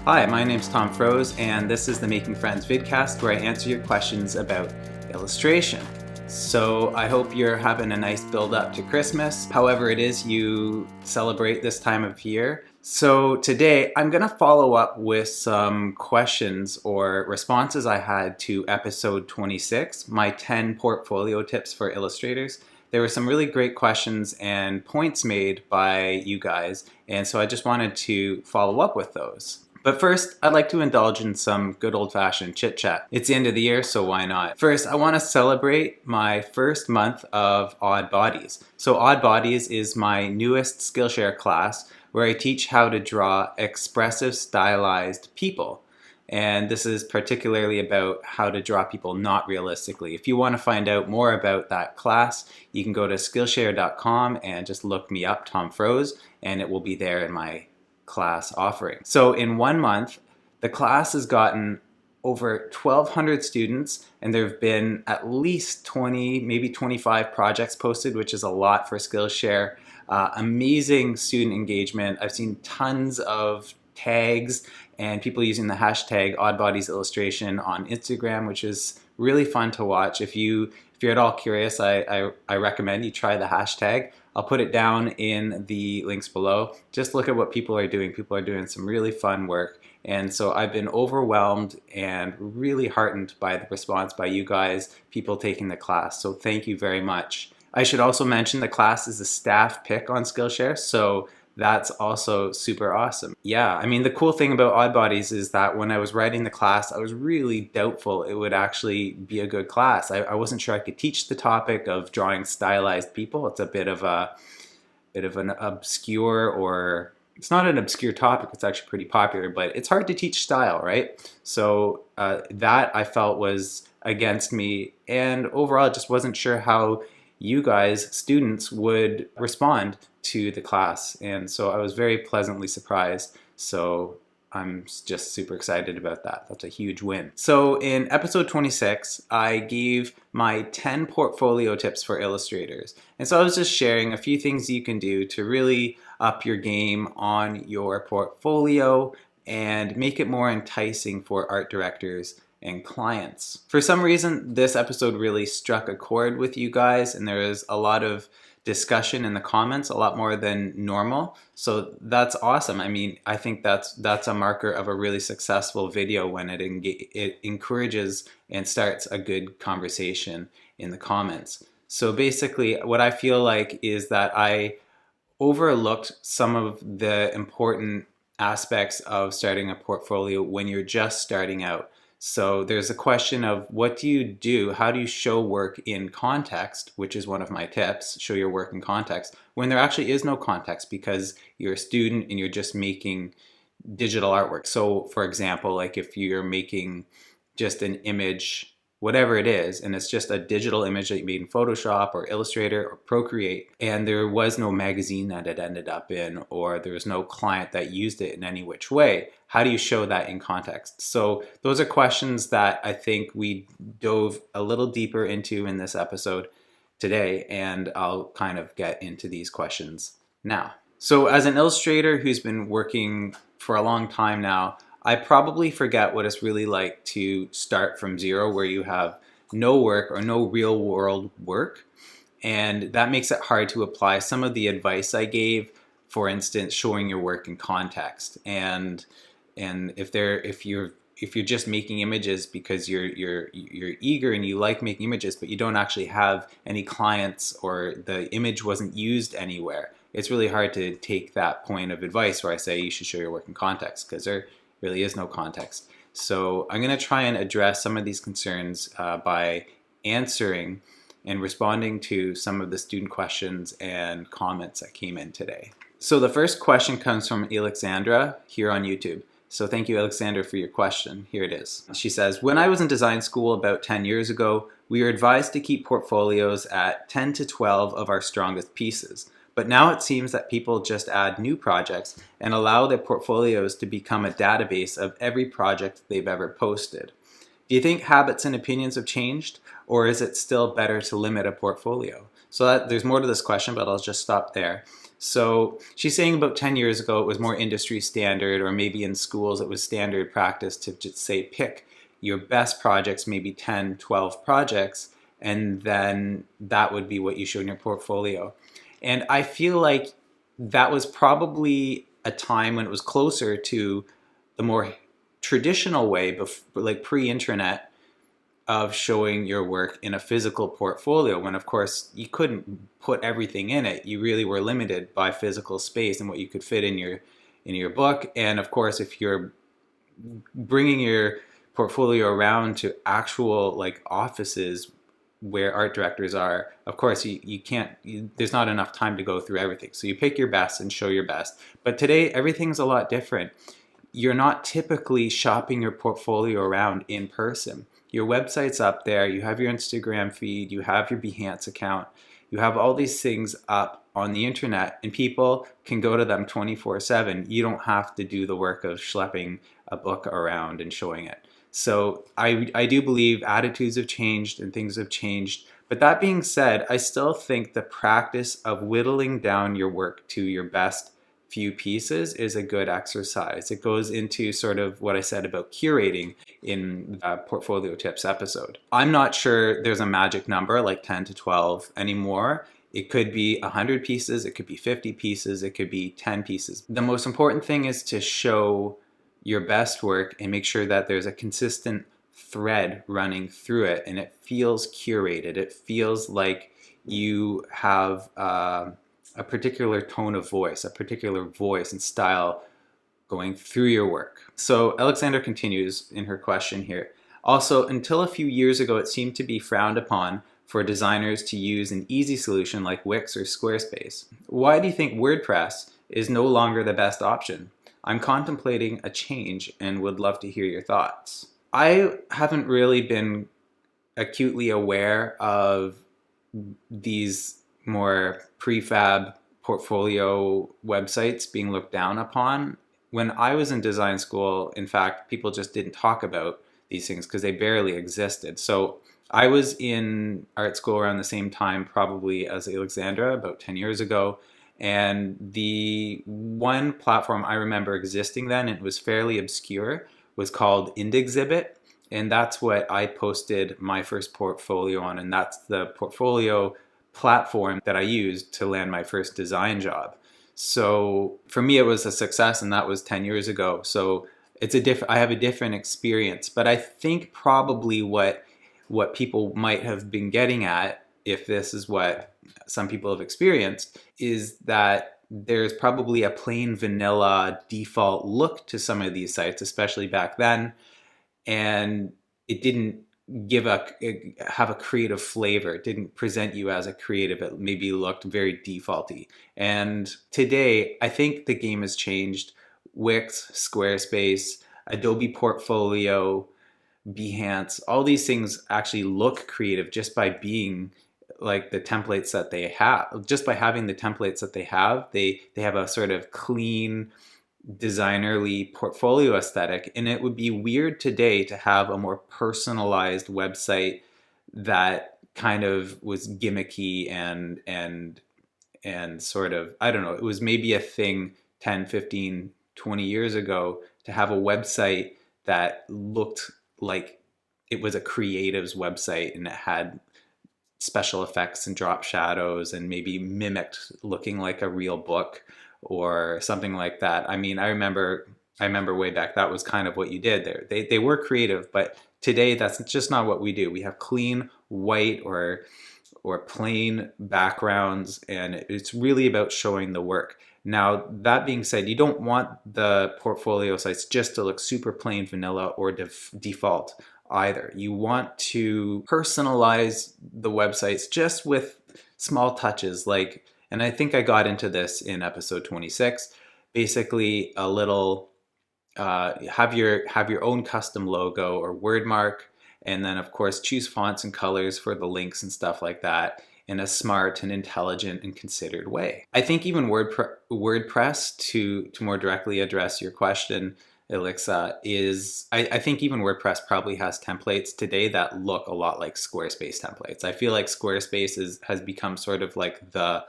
Hi, my name's Tom Froese, and this is the Making Friends vidcast where I answer your questions about illustration. So I hope you're having a nice build up to Christmas, however it is you celebrate this time of year. So today I'm going to follow up with some questions or responses I had to episode 26, my 10 portfolio tips for illustrators. There were some really great questions and points made by you guys, and so I just wanted to follow up with those. But first, I'd like to indulge in some good old-fashioned chit-chat. It's the end of the year, so why not? First, I want to celebrate my first month of Odd Bodies. So Odd Bodies is my newest Skillshare class where I teach how to draw expressive, stylized people. And this is particularly about how to draw people not realistically. If you want to find out more about that class, you can go to Skillshare.com and just look me up, Tom Froese, and it will be there in my class offering. So in 1 month, the class has gotten over 1,200 students, and there have been at least 20, maybe 25 projects posted, which is a lot for Skillshare. Amazing student engagement. I've seen tons of tags and people using the hashtag OddBodiesIllustration on Instagram, which is really fun to watch. If you're at all curious, I recommend you try the hashtag. I'll put it down in the links below. Just look at what people are doing. People are doing some really fun work. And so I've been overwhelmed and really heartened by the response by you guys, people taking the class. So thank you very much. I should also mention the class is a staff pick on Skillshare, so that's also super awesome. Yeah, I mean, the cool thing about Odd Bodies is that when I was writing the class, I was really doubtful it would actually be a good class. I wasn't sure I could teach the topic of drawing stylized people. It's a bit of an obscure, or it's not an obscure topic, it's actually pretty popular, but it's hard to teach style, right? So that I felt was against me, and overall I just wasn't sure how you guys, students, would respond to the class, and so I was very pleasantly surprised. So I'm just super excited about that. That's a huge win. So in episode 26, I gave my 10 portfolio tips for illustrators, and so I was just sharing a few things you can do to really up your game on your portfolio and make it more enticing for art directors and clients. For some reason, this episode really struck a chord with you guys, and there was a lot of discussion in the comments, a lot more than normal. So that's awesome. I mean, I think that's a marker of a really successful video when it encourages and starts a good conversation in the comments. So basically, what I feel like is that I overlooked some of the important aspects of starting a portfolio when you're just starting out. So there's a question of what do you do? How do you show work in context, which is one of my tips, show your work in context, when there actually is no context because you're a student and you're just making digital artwork. So for example, like if you're making just an image, whatever it is, and it's just a digital image that you made in Photoshop or Illustrator or Procreate, and there was no magazine that it ended up in, or there was no client that used it in any which way, how do you show that in context? So those are questions that I think we dove a little deeper into in this episode today, and I'll kind of get into these questions now. So as an illustrator who's been working for a long time now, I probably forget what it's really like to start from zero, where you have no work or no real world work. And that makes it hard to apply some of the advice I gave, for instance, showing your work in context. And if you're just making images because you're eager and you like making images, but you don't actually have any clients or the image wasn't used anywhere, it's really hard to take that point of advice where I say you should show your work in context, because there really is no context. So I'm going to try and address some of these concerns by answering and responding to some of the student questions and comments that came in today. So the first question comes from Elyxandra here on YouTube. So thank you, Elyxandra, for your question. Here it is. She says, when I was in design school about 10 years ago, we were advised to keep portfolios at 10 to 12 of our strongest pieces. But now it seems that people just add new projects and allow their portfolios to become a database of every project they've ever posted. Do you think habits and opinions have changed, or is it still better to limit a portfolio? So there's more to this question, but I'll just stop there. So she's saying about 10 years ago it was more industry standard, or maybe in schools it was standard practice to just say pick your best projects, maybe 10, 12 projects, and then that would be what you show in your portfolio. And I feel like that was probably a time when it was closer to the more traditional way, like pre-internet, of showing your work in a physical portfolio, when of course you couldn't put everything in it. You really were limited by physical space and what you could fit in your book. And of course, if you're bringing your portfolio around to actual like offices where art directors are, of course you can't, there's not enough time to go through everything. So you pick your best and show your best. But today everything's a lot different. You're not typically shopping your portfolio around in person. Your website's up there, you have your Instagram feed, you have your Behance account, you have all these things up on the internet, and people can go to them 24/7. You don't have to do the work of schlepping a book around and showing it. So I do believe attitudes have changed and things have changed. But that being said, I still think the practice of whittling down your work to your best few pieces is a good exercise. It goes into sort of what I said about curating in the portfolio tips episode. I'm not sure there's a magic number like 10 to 12 anymore. It could be 100 pieces, it could be 50 pieces, it could be 10 pieces. The most important thing is to show your best work and make sure that there's a consistent thread running through it and it feels curated. It feels like you have a particular tone of voice, a particular voice and style going through your work. So Elyxandra continues in her question here. Also, until a few years ago, it seemed to be frowned upon for designers to use an easy solution like Wix or Squarespace. Why do you think WordPress is no longer the best option? I'm contemplating a change and would love to hear your thoughts. I haven't really been acutely aware of these more prefab portfolio websites being looked down upon. When I was in design school, in fact, people just didn't talk about these things because they barely existed. So I was in art school around the same time probably as Elyxandra, about 10 years ago. And the one platform I remember existing then, and it was fairly obscure, was called IndExhibit. And that's what I posted my first portfolio on. And that's the portfolio platform that I used to land my first design job. So for me, it was a success, and that was 10 years ago. So I have a different experience. But I think probably what people might have been getting at, if this is what some people have experienced, is that there's probably a plain vanilla default look to some of these sites, especially back then, and it didn't have a creative flavor. It didn't present you as a creative. It maybe looked very defaulty. And today, I think the game has changed. Wix, Squarespace, Adobe Portfolio, Behance, all these things actually look creative just by being like the templates that they have. Just by having the templates that they have a sort of clean, designerly portfolio aesthetic. And it would be weird today to have a more personalized website that kind of was gimmicky and sort of, I don't know, it was maybe a thing 10, 15, 20 years ago to have a website that looked like it was a creative's website and it had special effects and drop shadows and maybe mimicked looking like a real book or something like that. I mean, I remember way back, that was kind of what you did there. They were creative, but today that's just not what we do. We have clean white or plain backgrounds, and it's really about showing the work. Now, that being said, you don't want the portfolio sites just to look super plain vanilla or default either. You want to personalize the websites just with small touches, like, and I think I got into this in episode 26, basically a little, have your own custom logo or word mark, and then of course choose fonts and colors for the links and stuff like that in a smart and intelligent and considered way. I think even WordPress, to more directly address your question, Elyxa, is I think even WordPress probably has templates today that look a lot like Squarespace templates. I feel like Squarespace has become sort of like the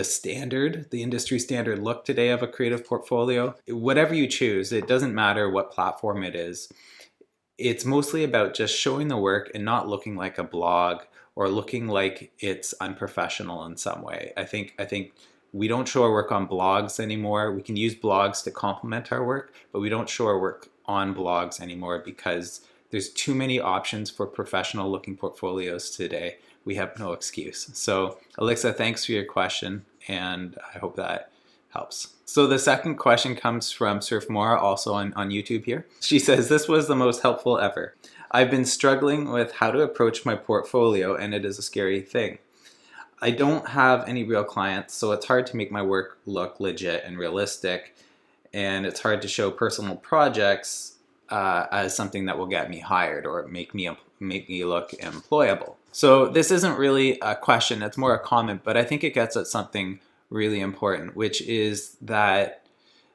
the industry standard look today of a creative portfolio. Whatever you choose, it doesn't matter what platform it is. It's mostly about just showing the work and not looking like a blog or looking like it's unprofessional in some way. I think we don't show our work on blogs anymore. We can use blogs to complement our work, but we don't show our work on blogs anymore because there's too many options for professional looking portfolios today. We have no excuse. So Alexa, thanks for your question, and I hope that helps. So the second question comes from Surfmora, also on YouTube here. She says, this was the most helpful ever. I've been struggling with how to approach my portfolio, and it is a scary thing. I don't have any real clients, so it's hard to make my work look legit and realistic, and it's hard to show personal projects as something that will get me hired or make me look employable. So this isn't really a question, it's more a comment, but I think it gets at something really important, which is that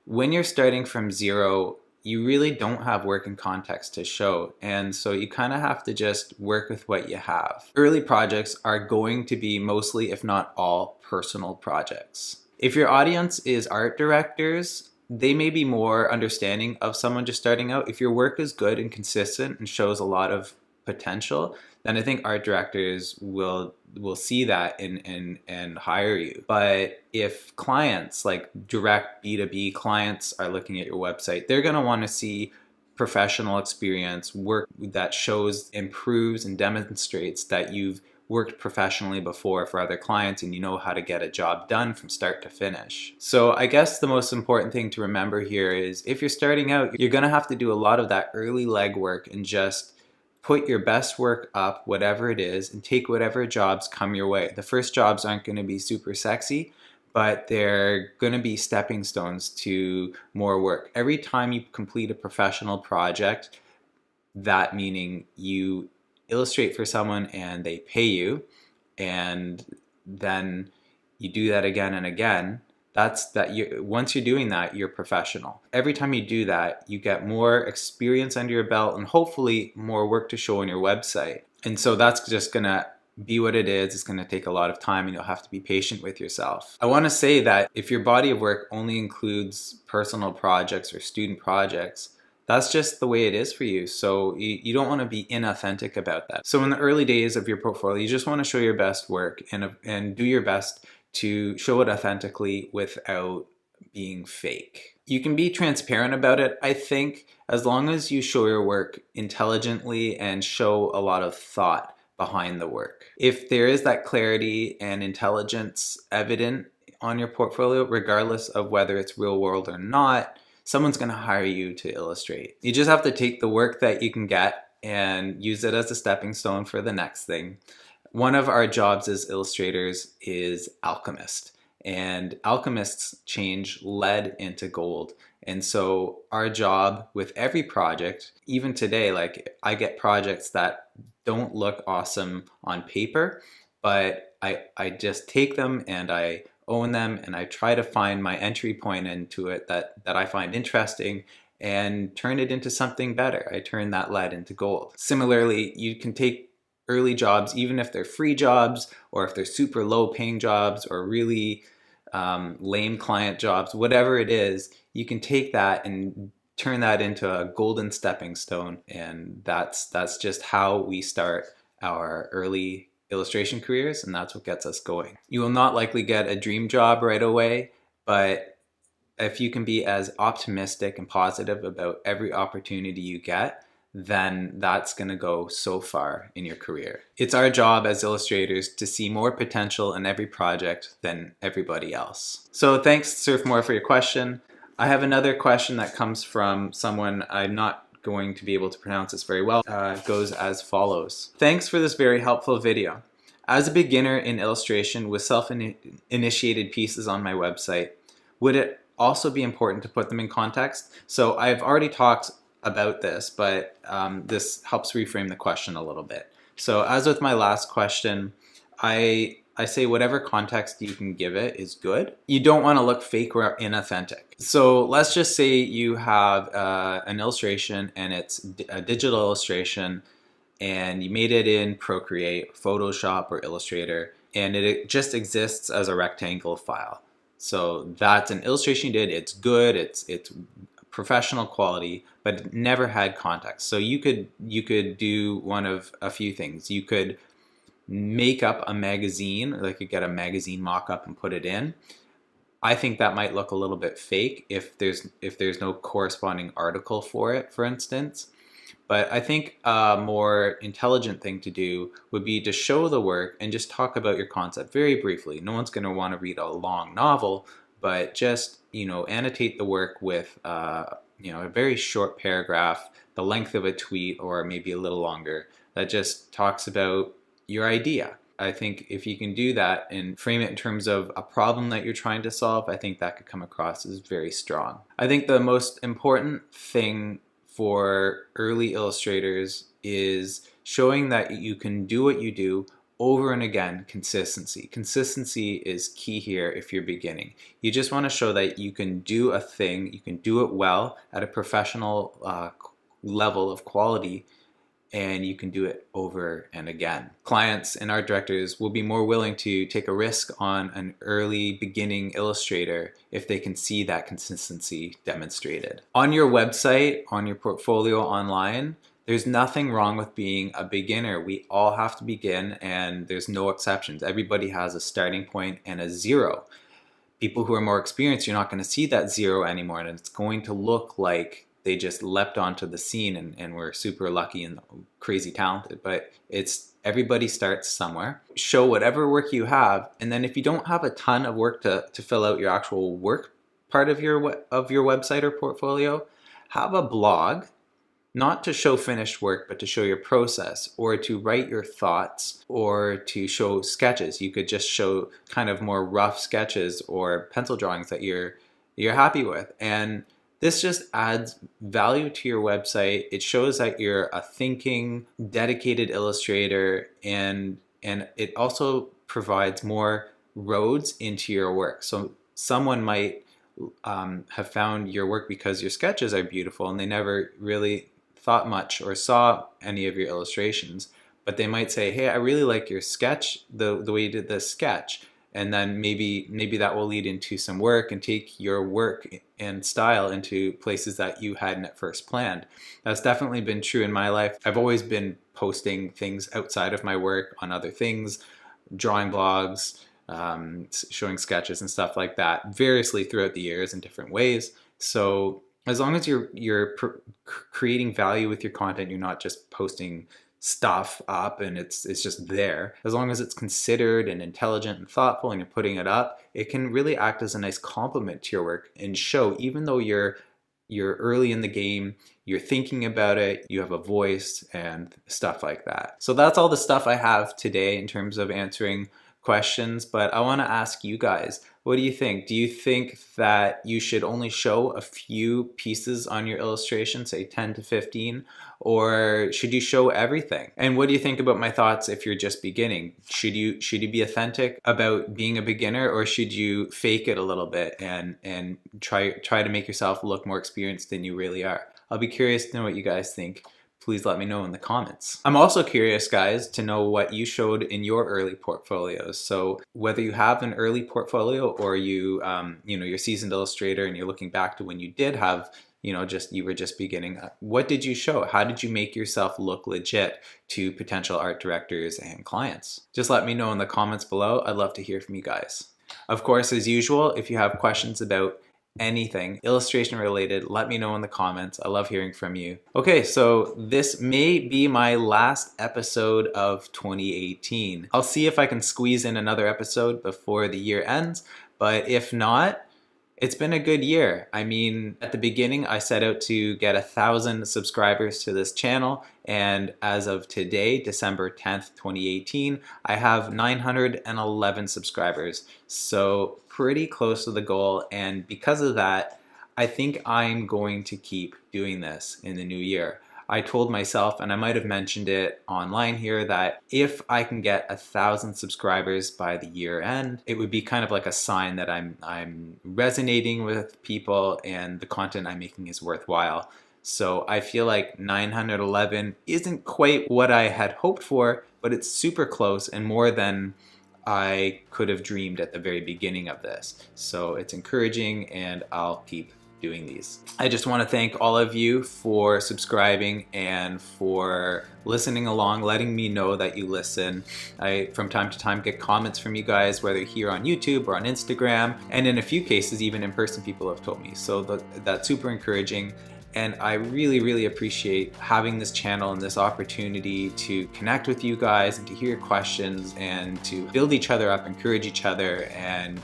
when you're starting from zero, you really don't have work and context to show. And so you kind of have to just work with what you have. Early projects are going to be mostly, if not all, personal projects. If your audience is art directors, they may be more understanding of someone just starting out. If your work is good and consistent and shows a lot of potential, then I think art directors will see that and hire you. But if clients, like direct B2B clients, are looking at your website, they're going to want to see professional experience, work that shows, improves, and demonstrates that you've worked professionally before for other clients and you know how to get a job done from start to finish. So I guess the most important thing to remember here is if you're starting out, you're going to have to do a lot of that early legwork and just put your best work up, whatever it is, and take whatever jobs come your way. The first jobs aren't going to be super sexy, but they're going to be stepping stones to more work. Every time you complete a professional project, that meaning you illustrate for someone and they pay you, and then you do that again and again, once you're doing that, you're professional. Every time you do that, you get more experience under your belt and hopefully more work to show on your website. And so that's just gonna be what it is. It's gonna take a lot of time and you'll have to be patient with yourself. I wanna say that if your body of work only includes personal projects or student projects, that's just the way it is for you. So you don't want to be inauthentic about that. So in the early days of your portfolio, you just want to show your best work and do your best to show it authentically without being fake. You can be transparent about it, I think, as long as you show your work intelligently and show a lot of thought behind the work. If there is that clarity and intelligence evident on your portfolio, regardless of whether it's real world or not, someone's going to hire you to illustrate. You just have to take the work that you can get and use it as a stepping stone for the next thing. One of our jobs as illustrators is alchemist, and alchemists change lead into gold. And so our job with every project, even today, like I get projects that don't look awesome on paper, but I just take them and I own them and I try to find my entry point into it that I find interesting and turn it into something better. I turn that lead into gold. Similarly, you can take early jobs, even if they're free jobs or if they're super low paying jobs or really lame client jobs, whatever it is, you can take that and turn that into a golden stepping stone. And that's just how we start our early illustration careers, and that's what gets us going. You will not likely get a dream job right away, but if you can be as optimistic and positive about every opportunity you get, then that's going to go so far in your career. It's our job as illustrators to see more potential in every project than everybody else. So thanks, Surfmora, for your question. I have another question that comes from someone I'm not going to be able to pronounce this very well. It goes as follows. Thanks for this very helpful video. As a beginner in illustration with self-initiated pieces on my website, would it also be important to put them in context? So I've already talked about this, but this helps reframe the question a little bit. So as with my last question, I say whatever context you can give it is good. You don't want to look fake or inauthentic. So let's just say you have an illustration and it's a digital illustration and you made it in Procreate, Photoshop, or Illustrator, and it just exists as a rectangle file. So that's an illustration you did. It's good. It's professional quality, but it never had context. So you could do one of a few things. You could make up a magazine, like you get a magazine mock-up and put it in. I think that might look a little bit fake if there's no corresponding article for it, for instance. But I think a more intelligent thing to do would be to show the work and just talk about your concept very briefly. No one's going to want to read a long novel, but just, annotate the work with, a very short paragraph, the length of a tweet, or maybe a little longer, that just talks about your idea. I think if you can do that and frame it in terms of a problem that you're trying to solve, I think that could come across as very strong. I think the most important thing for early illustrators is showing that you can do what you do over and again. Consistency. Consistency is key here if you're beginning. You just want to show that you can do a thing, you can do it well at a professional level of quality, and you can do it over and again. Clients and art directors will be more willing to take a risk on an early beginning illustrator if they can see that consistency demonstrated. On your website, on your portfolio online, there's nothing wrong with being a beginner. We all have to begin, and there's no exceptions. Everybody has a starting point and a zero. People who are more experienced, you're not going to see that zero anymore, and it's going to look like they just leapt onto the scene and were super lucky and crazy talented. But everybody starts somewhere. Show whatever work you have, and then if you don't have a ton of work to fill out your actual work part of your website or portfolio, have a blog, not to show finished work, but to show your process, or to write your thoughts, or to show sketches. You could just show kind of more rough sketches or pencil drawings that you're happy with. And this just adds value to your website. It shows that you're a thinking, dedicated illustrator, and it also provides more roads into your work. So someone might have found your work because your sketches are beautiful, and they never really thought much or saw any of your illustrations, but they might say, hey, I really like your sketch, the way you did this sketch. And then maybe that will lead into some work and take your work and style into places that you hadn't at first planned. That's definitely been true in my life. I've always been posting things outside of my work on other things, drawing blogs, showing sketches and stuff like that, variously throughout the years in different ways. So as long as you're creating value with your content, you're not just posting stuff up and it's just there. As long as it's considered and intelligent and thoughtful and you're putting it up, it can really act as a nice complement to your work and show, even though you're early in the game, you're thinking about it, you have a voice and stuff like that. So that's all the stuff I have today in terms of answering questions, but I want to ask you guys, what do you think? Do you think that you should only show a few pieces on your illustration, say 10 to 15, or should you show everything? And what do you think about my thoughts if you're just beginning? Should you be authentic about being a beginner, or should you fake it a little bit and try to make yourself look more experienced than you really are? I'll be curious to know what you guys think. Please let me know in the comments. I'm also curious, guys, to know what you showed in your early portfolios. So whether you have an early portfolio or you're a seasoned illustrator and you're looking back to when you did have, you were just beginning, what did you show? How did you make yourself look legit to potential art directors and clients? Just let me know in the comments below. I'd love to hear from you guys. Of course, as usual, if you have questions about anything illustration related, let me know in the comments. I love hearing from you. Okay, so this may be my last episode of 2018. I'll see if I can squeeze in another episode before the year ends, but if not, it's been a good year. I mean, at the beginning, I set out to get 1,000 subscribers to this channel, and as of today, December 10th, 2018, I have 911 subscribers. So pretty close to the goal, and because of that, I think I'm going to keep doing this in the new year. I told myself, and I might have mentioned it online here, that if I can get 1,000 subscribers by the year end, it would be kind of like a sign that I'm resonating with people and the content I'm making is worthwhile. So I feel like 911 isn't quite what I had hoped for, but it's super close and more than I could have dreamed at the very beginning of this. So it's encouraging, and I'll keep doing these. I just want to thank all of you for subscribing and for listening along, letting me know that you listen. I, from time to time, get comments from you guys, whether here on YouTube or on Instagram, and in a few cases, even in person, people have told me. So that's super encouraging. And I really, really appreciate having this channel and this opportunity to connect with you guys and to hear your questions and to build each other up, encourage each other, and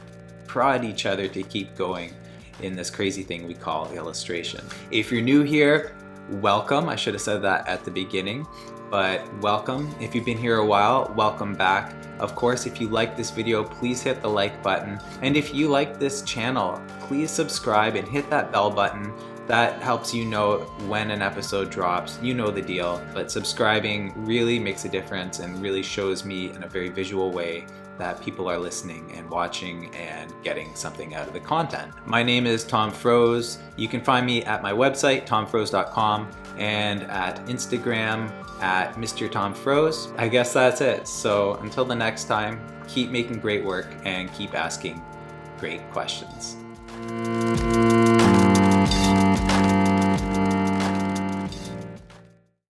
prod each other to keep going in this crazy thing we call illustration. If you're new here, welcome. I should have said that at the beginning, but welcome. If you've been here a while, welcome back. Of course, if you like this video, please hit the like button. And if you like this channel, please subscribe and hit that bell button. That helps you know when an episode drops. You know the deal, but subscribing really makes a difference and really shows me in a very visual way that people are listening and watching and getting something out of the content. My name is Tom Froese. You can find me at my website, tomfroese.com, and at Instagram at Mr. Tom Froese. I guess that's it. So until the next time, keep making great work and keep asking great questions.